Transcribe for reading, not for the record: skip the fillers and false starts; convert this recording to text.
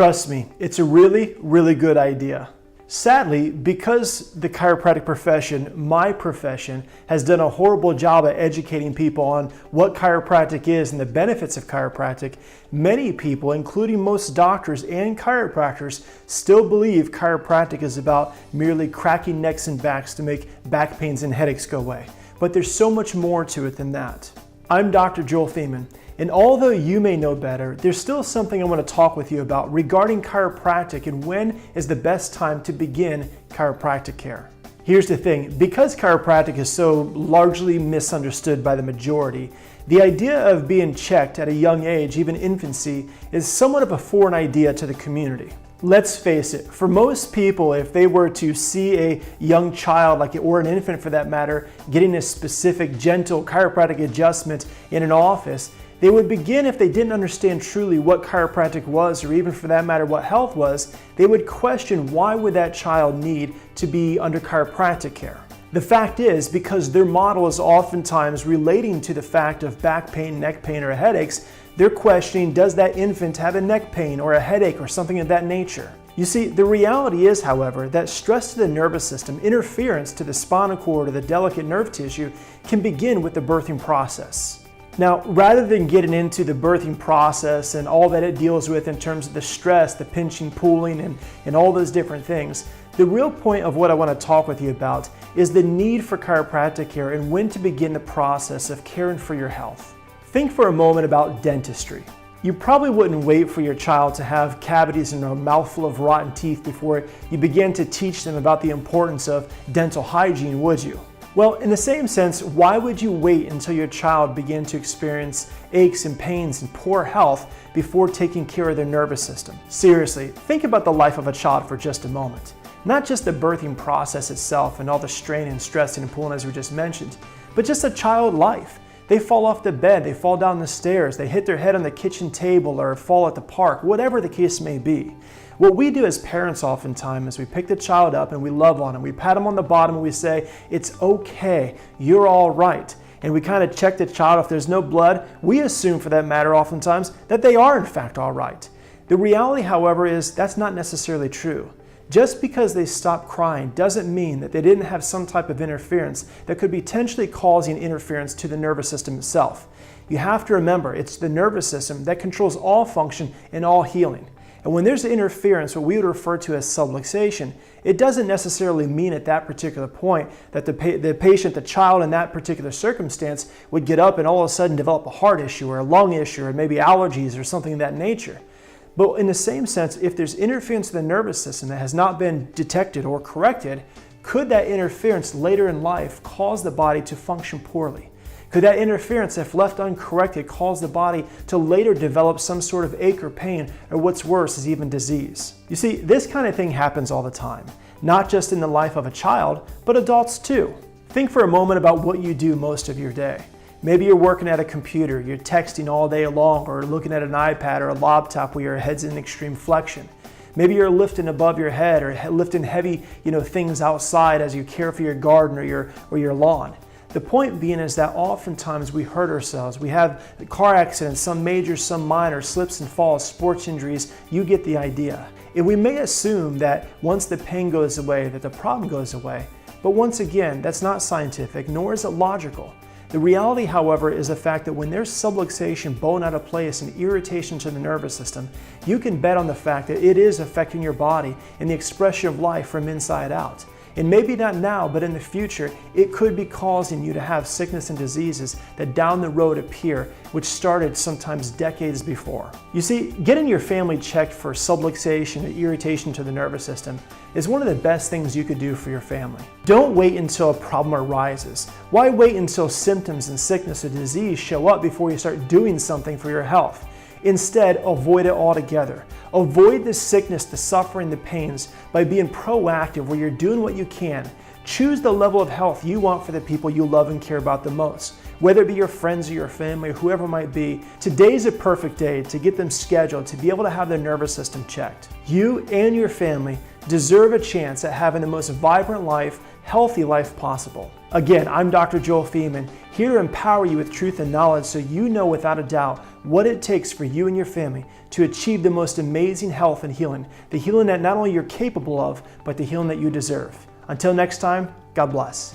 Trust me, it's a really, really good idea. Sadly, because the chiropractic profession, my profession, has done a horrible job at educating people on what chiropractic is and the benefits of chiropractic, many people, including most doctors and chiropractors, still believe chiropractic is about merely cracking necks and backs to make back pains and headaches go away. But there's so much more to it than that. I'm Dr. Feeman, and although you may know better, there's still something I want to talk with you about regarding chiropractic and when is the best time to begin chiropractic care. Here's the thing, because chiropractic is so largely misunderstood by the majority, the idea of being checked at a young age, even infancy, is somewhat of a foreign idea to the community. Let's face it, for most people, if they were to see a young child, or an infant for that matter, getting a specific gentle chiropractic adjustment in an office, they would begin, if they didn't understand truly what chiropractic was, or even for that matter what health was, they would question why would that child need to be under chiropractic care. The fact is, because their model is oftentimes relating to the fact of back pain, neck pain, or headaches, they're questioning, does that infant have a neck pain or a headache or something of that nature? You see, the reality is, however, that stress to the nervous system, interference to the spinal cord or the delicate nerve tissue can begin with the birthing process. Now, rather than getting into the birthing process and all that it deals with in terms of the stress, the pinching, pulling, and all those different things, the real point of what I want to talk with you about is the need for chiropractic care and when to begin the process of caring for your health. Think for a moment about dentistry. You probably wouldn't wait for your child to have cavities and a mouthful of rotten teeth before you begin to teach them about the importance of dental hygiene, would you? Well, in the same sense, why would you wait until your child began to experience aches and pains and poor health before taking care of their nervous system? Seriously, think about the life of a child for just a moment. Not just the birthing process itself and all the strain and stressing and pulling as we just mentioned, but just a child life. They fall off the bed, they fall down the stairs, they hit their head on the kitchen table or fall at the park, whatever the case may be. What we do as parents oftentimes is we pick the child up and we love on him. We pat him on the bottom and we say, it's okay, you're all right. And we kind of check the child. If there's no blood, we assume for that matter oftentimes that they are in fact all right. The reality, however, is that's not necessarily true. Just because they stopped crying doesn't mean that they didn't have some type of interference that could be potentially causing interference to the nervous system itself. You have to remember, it's the nervous system that controls all function and all healing. And when there's interference, what we would refer to as subluxation, it doesn't necessarily mean at that particular point that the patient, the child in that particular circumstance would get up and all of a sudden develop a heart issue or a lung issue or maybe allergies or something of that nature. But in the same sense, if there's interference to the nervous system that has not been detected or corrected, could that interference later in life cause the body to function poorly? Could that interference, if left uncorrected, cause the body to later develop some sort of ache or pain, or what's worse is even disease? You see, this kind of thing happens all the time, not just in the life of a child, but adults too. Think for a moment about what you do most of your day. Maybe you're working at a computer, you're texting all day long, or looking at an iPad or a laptop where your head's in extreme flexion. Maybe you're lifting above your head or lifting heavy things outside as you care for your garden or your lawn. The point being is that oftentimes we hurt ourselves. We have car accidents, some major, some minor, slips and falls, sports injuries, you get the idea. And we may assume that once the pain goes away, that the problem goes away. But once again, that's not scientific, nor is it logical. The reality, however, is the fact that when there's subluxation, bone out of place, and irritation to the nervous system, you can bet on the fact that it is affecting your body and the expression of life from inside out. And maybe not now, but in the future, it could be causing you to have sickness and diseases that down the road appear, which started sometimes decades before. You see, getting your family checked for subluxation and irritation to the nervous system is one of the best things you could do for your family. Don't wait until a problem arises. Why wait until symptoms and sickness or disease show up before you start doing something for your health? Instead, avoid it altogether. Avoid the sickness, the suffering, the pains by being proactive where you're doing what you can. Choose the level of health you want for the people you love and care about the most. Whether it be your friends or your family or whoever it might be, today's a perfect day to get them scheduled to be able to have their nervous system checked. You and your family deserve a chance at having the most vibrant life, healthy life possible. Again, I'm Dr. Joel Feeman, here to empower you with truth and knowledge so you know without a doubt what it takes for you and your family to achieve the most amazing health and healing, the healing that not only you're capable of, but the healing that you deserve. Until next time, God bless.